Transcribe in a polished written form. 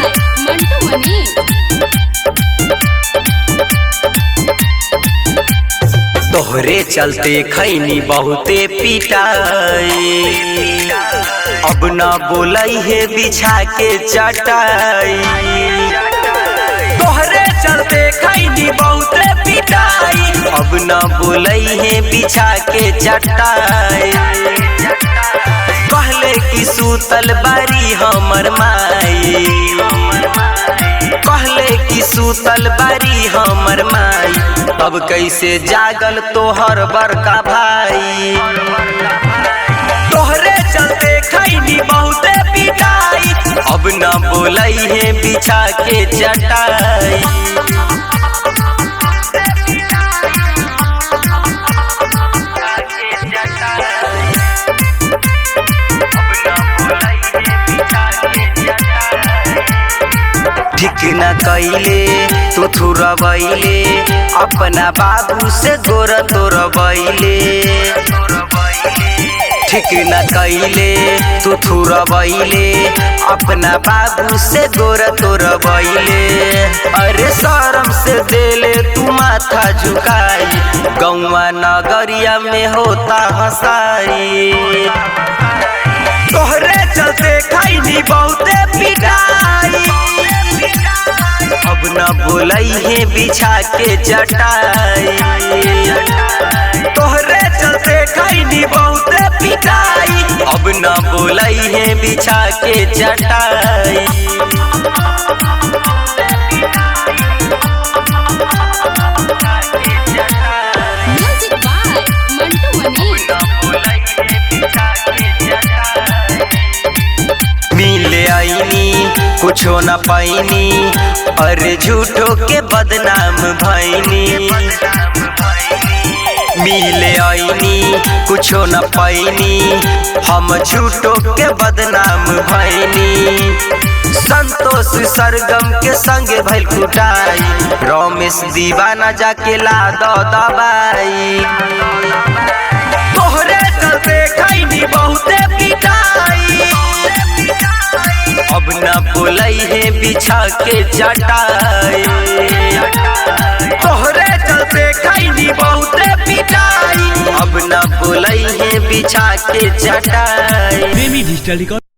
मंटू मनी। तोहरे चलते खैनी बहुते पिटाई, अब न बोलई है बिछा के चटाई। तोहरे चलते खैनी बहुते पिटाई, अब न बोलई है बिछा के चटाई। कहले कि सूतल बारी हमर माई, कहले कि सूतल बारी हमर माई, अब कैसे जागल तोहर बड़का भाई। तोहरे चलते खैनी बहुते पिटाई, अब न बोलई है बिछा के चटाई। ठीक न कैले तू थुरबैले, अपना बाबू से गोर तोरबैले। ठीक न कैले तू थुरबैले, अपना बाबू से गोर तोरबैले। अरे शर्म से देले तू माथा झुकाई, गौवा नगरिया में होता हंसाई। तोहरे चलते खैनी बहुते पिटाई, अब न बोलई है बिछा के चटाई। तोहरे चलते खैनी बहुते पिटाई, अब न बोलई है बिछा के चटाई। म्यूजिक बाय मंटू मनी। मिले आईनी कुछो न पाईनी, अरे झूठो के बदनाम भैनी। मिले आईनी कुछो न पाईनी, हम झूठो के बदनाम भैनी। संतोष सरगम के संगे भइल कुटाई, रमेश दीवाना जाके ला दो दबाई। तोहरे चलते खैनी बहुते पिटाई, अब न बोलई है बिछा के चटाई। तोहरे चलते खैनी बहुते पिटाई, अब न बोलई है बिछा के चटाई। प्रेमी डिजिटल रिकॉर्ड।